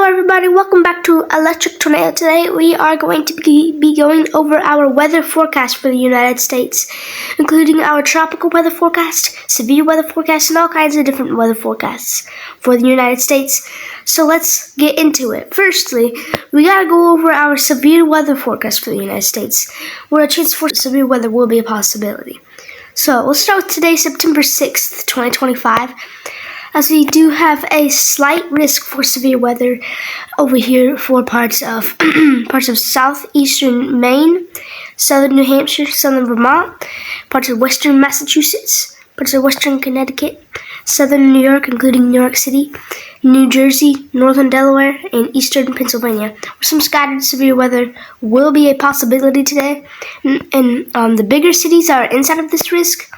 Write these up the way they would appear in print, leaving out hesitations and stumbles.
everybody, welcome back to Electric Tornado. Today we are going to be going over our weather forecast for the United States, including our tropical weather forecast, severe weather forecast, and all kinds of different weather forecasts for the United States. So let's get into it. Firstly, we gotta go over our severe weather forecast for the United States, where a chance for severe weather will be a possibility. So we'll start with today, September 6th, 2025. As we do have a slight risk for severe weather over here for parts of southeastern Maine, southern New Hampshire, southern Vermont, parts of western Massachusetts, parts of western Connecticut, southern New York, including New York City, New Jersey, northern Delaware, and eastern Pennsylvania, where some scattered severe weather will be a possibility today. And the bigger cities that are inside of this risk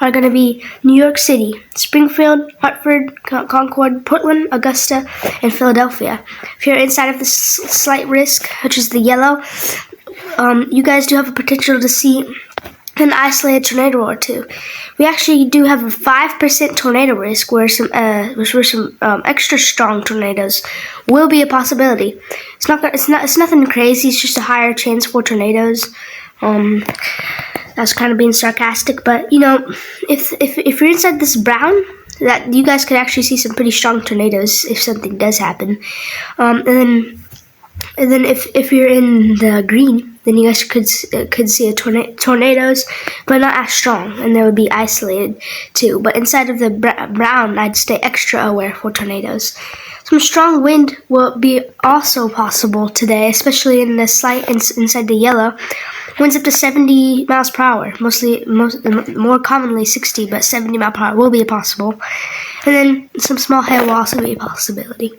are going to be New York City, Springfield, Hartford, Concord, Portland, Augusta, and Philadelphia. If you're inside of this slight risk, which is the yellow, you guys do have a potential to see an isolated tornado or two. We actually do have a 5% tornado risk, where some extra strong tornadoes will be a possibility. It's nothing crazy. It's just a higher chance for tornadoes. That's kind of being sarcastic, but you know, if you're inside this brown, that you guys could actually see some pretty strong tornadoes if something does happen. And then if you're in the green, then you guys could see tornadoes, but not as strong, and they would be isolated too. But inside of the brown, I'd stay extra aware for tornadoes. Some strong wind will be also possible today, especially in the inside the yellow. Winds up to 70 miles per hour, more commonly 60, but 70 miles per hour will be possible. And then some small hail will also be a possibility.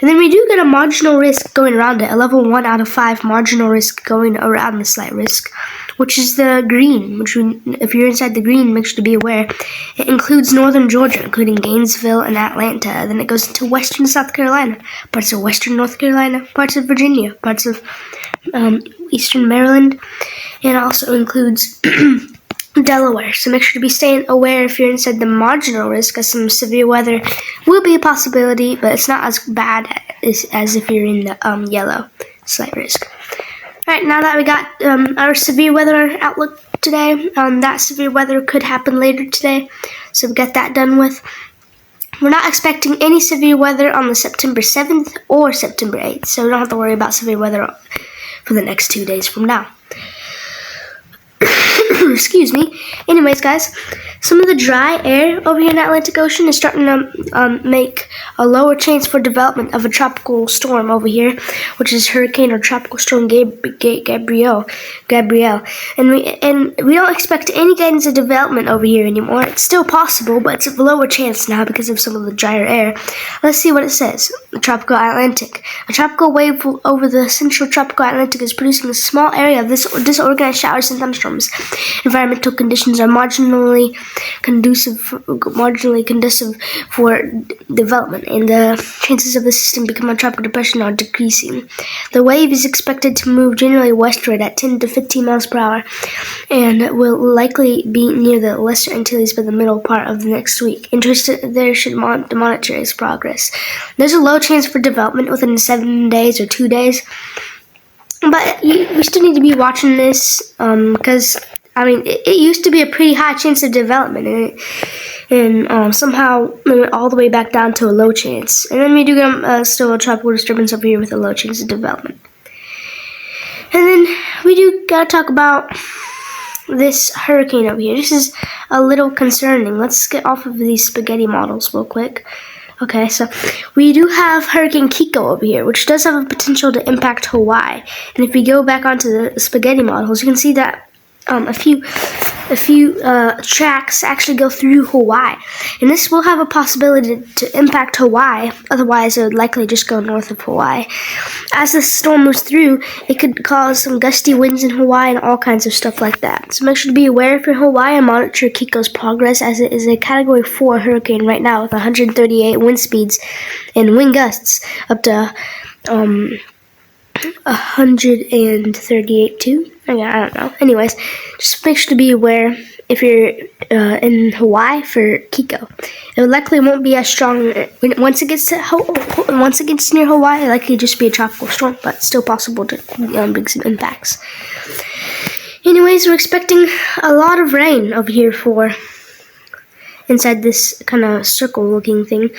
And then we do get a marginal risk going around it, a level 1 out of 5 marginal risk going around the slight risk, which is the green, if you're inside the green, make sure to be aware. It includes northern Georgia, including Gainesville and Atlanta. Then it goes into western South Carolina, parts of western North Carolina, parts of Virginia, parts of eastern Maryland, and also includes Delaware. So make sure to be staying aware if you're inside the marginal risk, as some severe weather will be a possibility, but it's not as bad as if you're in the yellow slight risk. Alright, now that we got our severe weather outlook today, that severe weather could happen later today, so we got that done with. We're not expecting any severe weather on the September 7th or September 8th, so we don't have to worry about severe weather for the next 2 days from now. Excuse me. Anyways, guys, some of the dry air over here in the Atlantic Ocean is starting to make a lower chance for development of a tropical storm over here, which is Hurricane or Tropical Storm Gabrielle. And we don't expect any guidance of development over here anymore. It's still possible, but it's a lower chance now because of some of the drier air. Let's see what it says. The tropical Atlantic. A tropical wave over the central tropical Atlantic is producing a small area of disorganized showers and thunderstorms. Environmental conditions are marginally conducive for development, and the chances of the system becoming a tropical depression are decreasing. The wave is expected to move generally westward at 10 to 15 miles per hour, and will likely be near the Lesser Antilles by the middle part of the next week. Interest there should monitor its progress. There's a low chance for development within 7 days or 2 days, but we still need to be watching this because it used to be a pretty high chance of development, and somehow it went all the way back down to a low chance. And then we do get still a tropical disturbance over here with a low chance of development. And then we do gotta talk about this hurricane over here. This is a little concerning. Let's get off of these spaghetti models real quick. Okay, so we do have Hurricane Kiko over here, which does have a potential to impact Hawaii. And if we go back onto the spaghetti models, you can see that a few tracks actually go through Hawaii, and this will have a possibility to impact Hawaii. Otherwise, it would likely just go north of Hawaii. As the storm moves through, it could cause some gusty winds in Hawaii and all kinds of stuff like that. So make sure to be aware if you're in Hawaii and monitor Kiko's progress, as it is a Category 4 hurricane right now with 138 wind speeds and wind gusts up to 138 too. I don't know. Anyways, just make sure to be aware in Hawaii for Kiko. It likely won't be as strong once it gets near Hawaii. It likely just be a tropical storm, but still possible to bring some impacts. Anyways, we're expecting a lot of rain over here for inside this kind of circle-looking thing.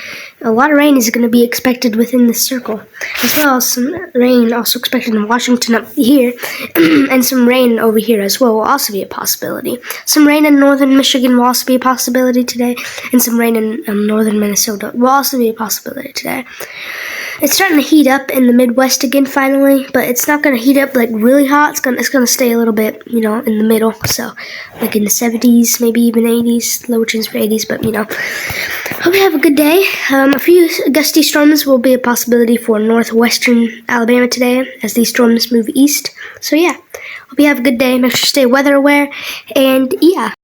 A lot of rain is going to be expected within this circle, as well as some rain also expected in Washington up here, and some rain over here as well will also be a possibility. Some rain in northern Michigan will also be a possibility today, and some rain in northern Minnesota will also be a possibility today. It's starting to heat up in the Midwest again finally, but it's not going to heat up like really hot. It's going to stay a little bit, in the middle. So like in the 70s, maybe even 80s, lower chance for 80s, but hope you have a good day. A few gusty storms will be a possibility for northwestern Alabama today as these storms move east. So yeah, hope you have a good day. Make sure to stay weather aware, and yeah.